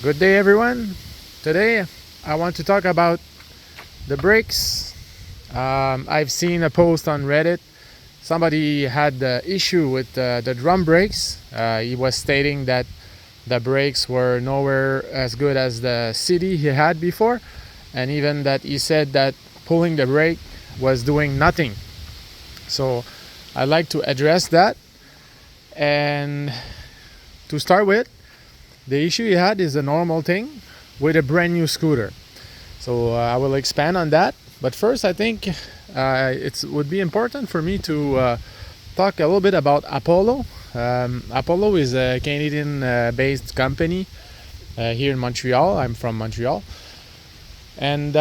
Good day, everyone. Today, I want to talk about the brakes. I've seen a post on Reddit. Somebody had the issue with the drum brakes. He was stating that the brakes were nowhere as good as the CD he had before, and even that he said that pulling the brake was doing nothing. So, I'd like to address that. And to start with, the issue he had is a normal thing with a brand new scooter. So I will expand on that. But first, I think it would be important for me to talk a little bit about Apollo. Apollo is a Canadian-based company here in Montreal. I'm from Montreal, and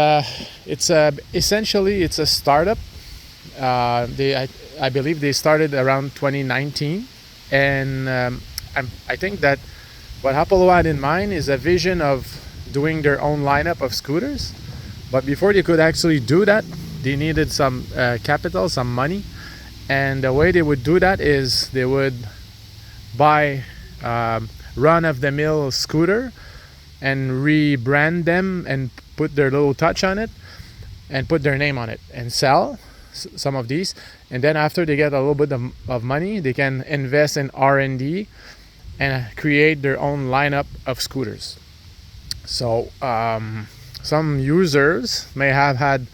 it's essentially it's a startup. I believe they started around 2019, and I think that what Apollo had in mind is a vision of doing their own lineup of scooters. But before they could actually do that, they needed some capital, some money. And the way they would do that is they would buy run-of-the-mill scooter and rebrand them and put their little touch on it and put their name on it and sell some of these. And then after they get a little bit of money, they can invest in R&D and create their own lineup of scooters. So some users may have had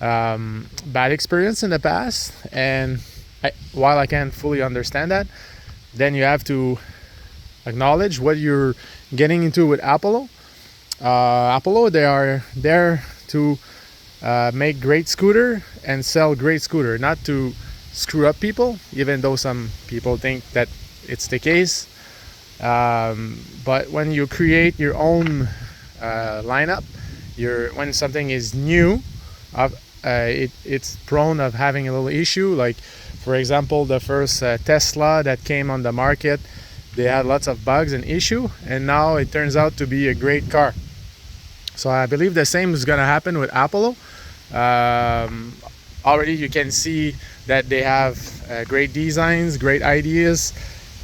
bad experience in the past, and while I can fully understand that, then you have to acknowledge what you're getting into with Apollo. Apollo, they are there to make great scooter and sell great scooter, not to screw up people, even though some people think that it's the case. But when you create your own lineup, when something is new, it's prone of having a little issue. Like, for example, the first Tesla that came on the market, they had lots of bugs and issue, and now it turns out to be a great car. So I believe the same is going to happen with Apollo. Already you can see that they have great designs, great ideas,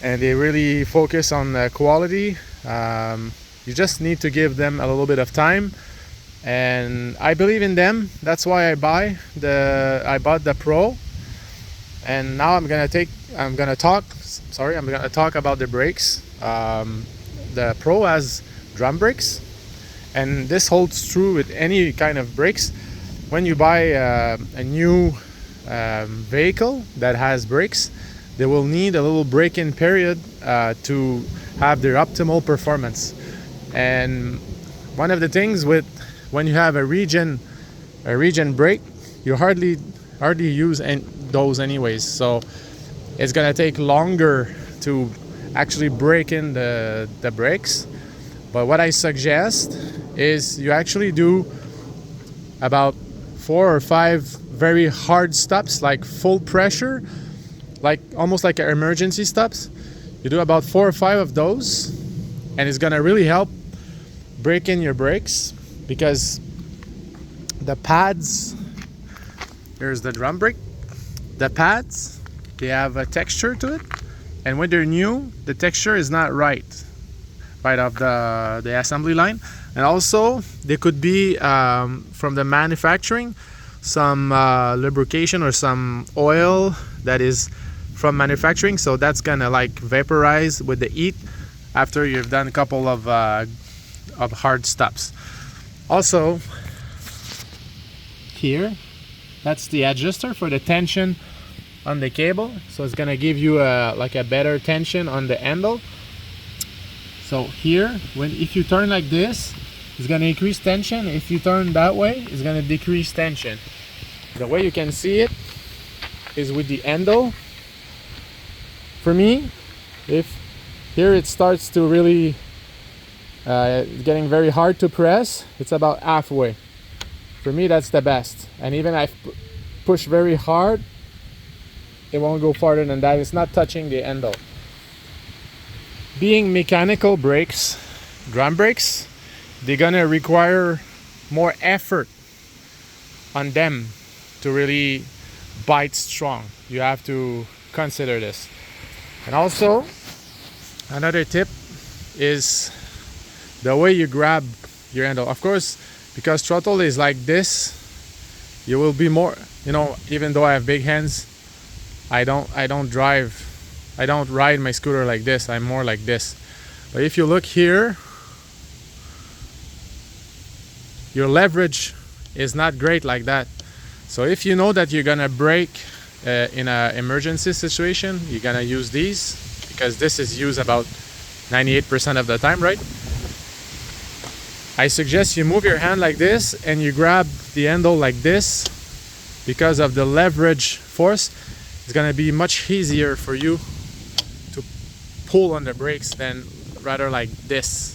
and they really focus on the quality. You just need to give them a little bit of time, and I believe in them. That's why I bought the Pro, and now I'm gonna talk about the brakes. The Pro has drum brakes, and this holds true with any kind of brakes. When you buy a new vehicle that has brakes, they will need a little break-in period to have their optimal performance. And one of the things when you have a region brake, you hardly use those anyways. So it's gonna take longer to actually break in the brakes. But what I suggest is you actually do about 4 or 5 very hard stops, like full pressure, like almost like emergency stops. You do about 4 or 5 of those, and it's gonna really help break in your brakes, because the pads, here's the drum brake, the pads, they have a texture to it, and when they're new, the texture is not right off the assembly line. And also they could be from the manufacturing, some lubrication or some oil that is from manufacturing, so that's gonna like vaporize with the heat after you've done a couple of hard stops. Also, here, that's the adjuster for the tension on the cable, so it's gonna give you like a better tension on the handle. So here, if you turn like this, it's gonna increase tension. If you turn that way, it's gonna decrease tension. The way you can see it is with the handle. For me, if here it starts to really getting very hard to press, it's about halfway. For me, that's the best. And even if I push very hard, it won't go farther than that. It's not touching the handle. Being mechanical brakes, drum brakes, they're gonna require more effort on them to really bite strong. You have to consider this. And also, another tip is the way you grab your handle. Of course, because throttle is like this, you will be more, you know, even though I have big hands, I don't ride my scooter like this. I'm more like this. But if you look here, your leverage is not great like that. So if you know that you're gonna brake in an emergency situation, you're gonna use these, because this is used about 98% of the time, right? I suggest you move your hand like this and you grab the handle like this, because of the leverage force. It's gonna be much easier for you to pull on the brakes than rather like this.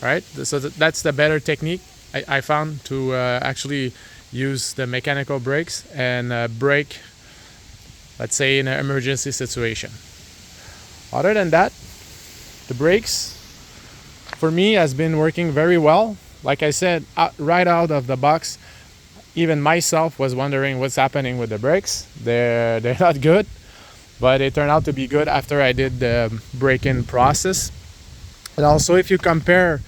All right, so that's the better technique I found to actually use the mechanical brakes and brake, let's say, in an emergency situation. Other than that, the brakes for me has been working very well. Like I said, right out of the box, even myself was wondering what's happening with the brakes. They're not good, but it turned out to be good after I did the braking process. And also, if you compare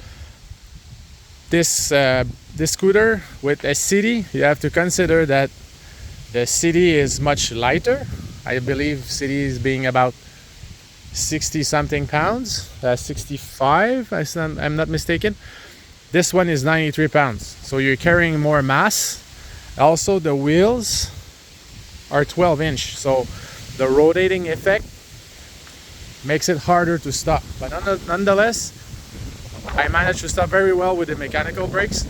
this scooter with a city, you have to consider that the city is much lighter. I believe city is being about 60 something pounds, 65 I'm not mistaken. This one is 93 pounds, so you're carrying more mass. Also, the wheels are 12-inch, so the rotating effect makes it harder to stop. But nonetheless, I managed to stop very well with the mechanical brakes.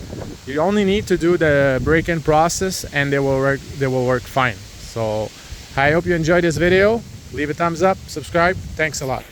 You only need to do the braking process and they will work fine. So I hope you enjoyed this video. Leave a thumbs up, subscribe. Thanks a lot.